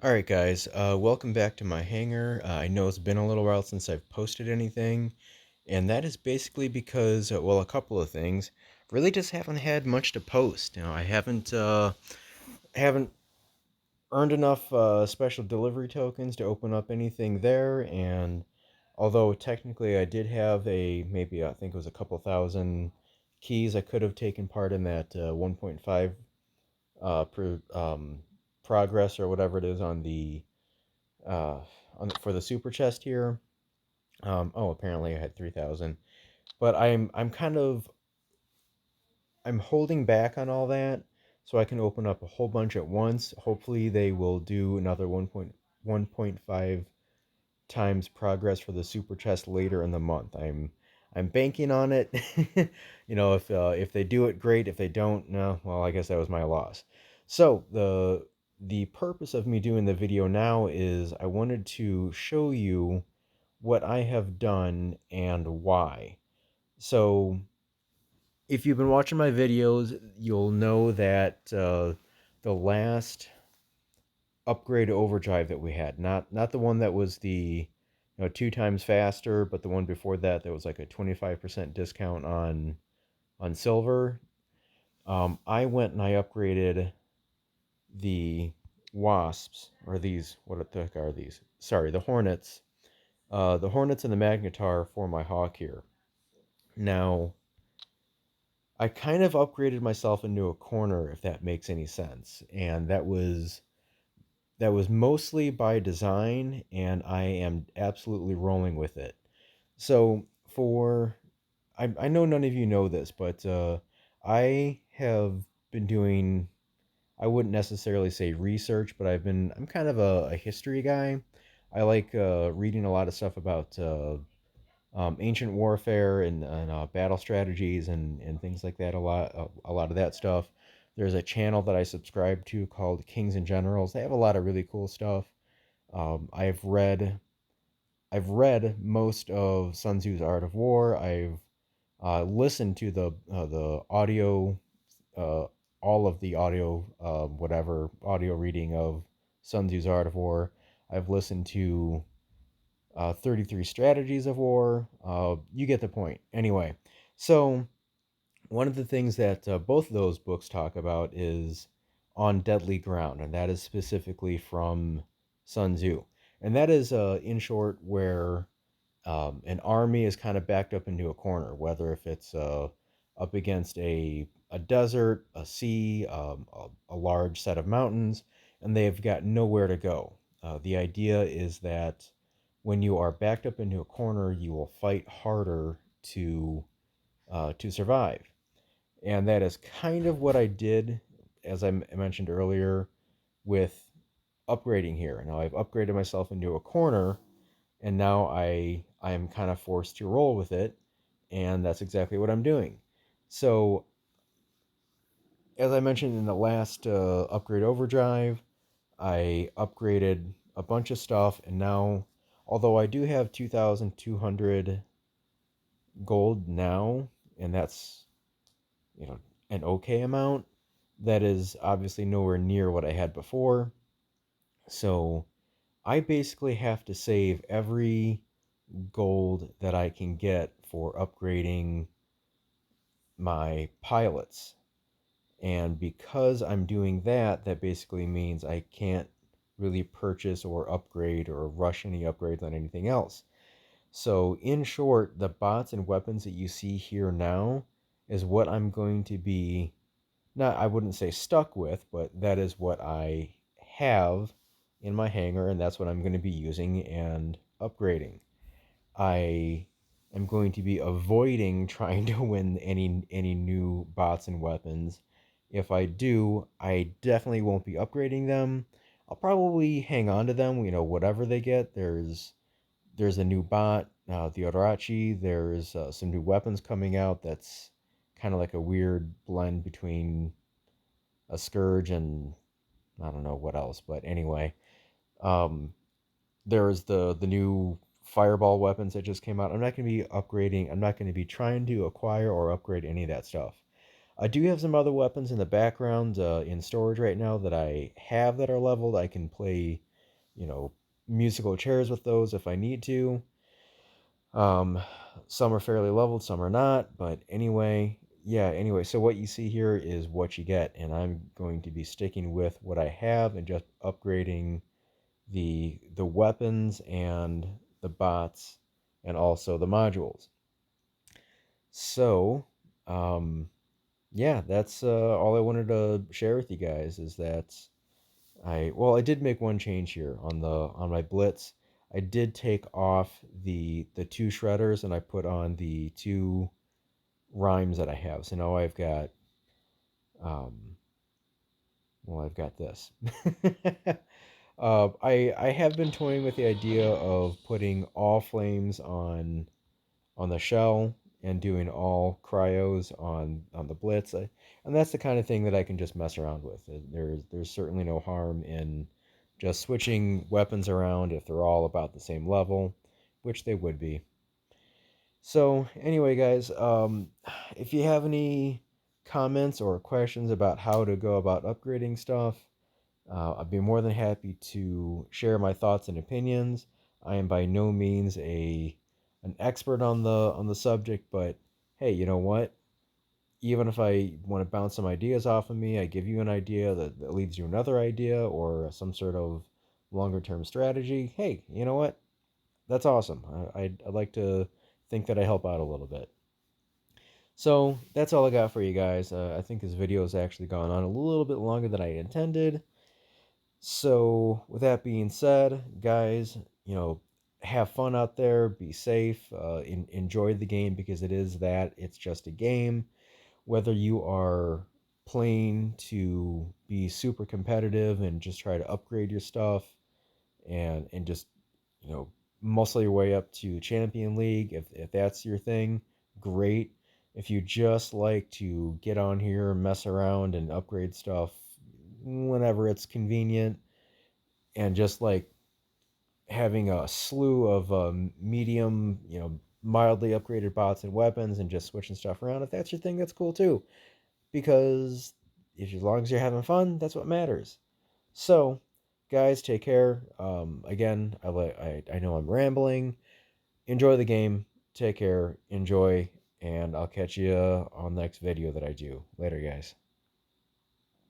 Alright guys, welcome back to my hangar. I know it's been a little while since I've posted anything, and that is basically because, well, a couple of things. Really just haven't had much to post. I haven't earned enough special delivery tokens to open up anything there, and although technically I did have maybe I think it was a couple thousand keys, I could have taken part in that 1.5 progress or whatever it is uh, for the super chest here. Oh, apparently I had 3,000, but I'm holding back on all that so I can open up a whole bunch at once. Hopefully they will do another 1.5 times progress for the super chest later in the month. I'm banking on it. If they do it, great. If they don't, no, well, I guess that was my loss. So the purpose of me doing the video now is I wanted to show you what I have done and why. So, if you've been watching my videos, you'll know that the last upgrade overdrive that we had, not the one that was the 2 times faster, but the one before that that was like a 25% discount on silver. I went and I upgraded the wasps, or these, what the heck are these? Sorry, the hornets. The hornets and the magnetar for my hawk here. Now, I kind of upgraded myself into a corner, if that makes any sense. And that was mostly by design, and I am absolutely rolling with it. So I know none of you know this, but I have been doing, I wouldn't necessarily say research, but I'm kind of a history guy. I like reading a lot of stuff about ancient warfare and battle strategies and things like that. A lot of that stuff. There's a channel that I subscribe to called Kings and Generals. They have a lot of really cool stuff. Um, I've read I've read most of Sun Tzu's Art of War. I've listened to the audio, uh, all of the audio, whatever audio reading of Sun Tzu's Art of War. I've listened to 33 Strategies of War. You get the point. Anyway, so one of the things that both of those books talk about is On Deadly Ground, and that is specifically from Sun Tzu. And that is, in short, where an army is kind of backed up into a corner, whether if it's up against a desert, a sea, a large set of mountains, and they've got nowhere to go. The idea is that when you are backed up into a corner, you will fight harder to survive. And that is kind of what I did, as I mentioned earlier, with upgrading here. Now I've upgraded myself into a corner, and now I am kind of forced to roll with it, and that's exactly what I'm doing. So, as I mentioned in the last upgrade overdrive, I upgraded a bunch of stuff, and now, although I do have 2,200 gold now, and that's you know an okay amount, that is obviously nowhere near what I had before. So I basically have to save every gold that I can get for upgrading my pilots. And because I'm doing that, that basically means I can't really purchase or upgrade or rush any upgrades on anything else. So, in short, the bots and weapons that you see here now is what I'm going to be, not, I wouldn't say stuck with, but that is what I have in my hangar, and that's what I'm going to be using and upgrading. I am going to be avoiding trying to win any new bots and weapons. If I do, I definitely won't be upgrading them. I'll probably hang on to them, whatever they get. There's a new bot, the Odorachi. There's some new weapons coming out that's kind of like a weird blend between a Scourge and I don't know what else. But anyway, um, there's the new fireball weapons that just came out. I'm not going to be upgrading. I'm not going to be trying to acquire or upgrade any of that stuff. I do have some other weapons in the background in storage right now that I have that are leveled. I can play you know, musical chairs with those if I need to. Um, some are fairly leveled, some are not, but anyway, yeah, anyway, so what you see here is what you get, and I'm going to be sticking with what I have and just upgrading the weapons and the bots and also the modules. So, um, yeah, that's all I wanted to share with you guys is that I did make one change here on my blitz. I did take off the two shredders and I put on the two rhymes that I have. So now um I've got this. I have been toying with the idea of putting all flames on the shell and doing all cryos on the blitz. And that's the kind of thing that I can just mess around with. There's certainly no harm in just switching weapons around if they're all about the same level, which they would be. So anyway, guys, if you have any comments or questions about how to go about upgrading stuff, I'd be more than happy to share my thoughts and opinions. I am by no means an expert on the subject, but hey, you know what? Even if I want to bounce some ideas off of me, I give you an idea that leads you another idea or some sort of longer term strategy. Hey, you know what? That's awesome. I'd like to think that I help out a little bit. So that's all I got for you guys. I think this video has actually gone on a little bit longer than I intended. So, with that being said, guys, have fun out there, be safe, enjoy the game because it is that. It's just a game. Whether you are playing to be super competitive and just try to upgrade your stuff and just, you know, muscle your way up to Champion League, if that's your thing, great. If you just like to get on here, mess around, and upgrade stuff whenever it's convenient, and just like having a slew of medium, mildly upgraded bots and weapons and just switching stuff around. If that's your thing, that's cool too. Because as long as you're having fun, that's what matters. So, guys, take care. Again, I know I'm rambling. Enjoy the game. Take care. Enjoy. And I'll catch you on the next video that I do. Later, guys.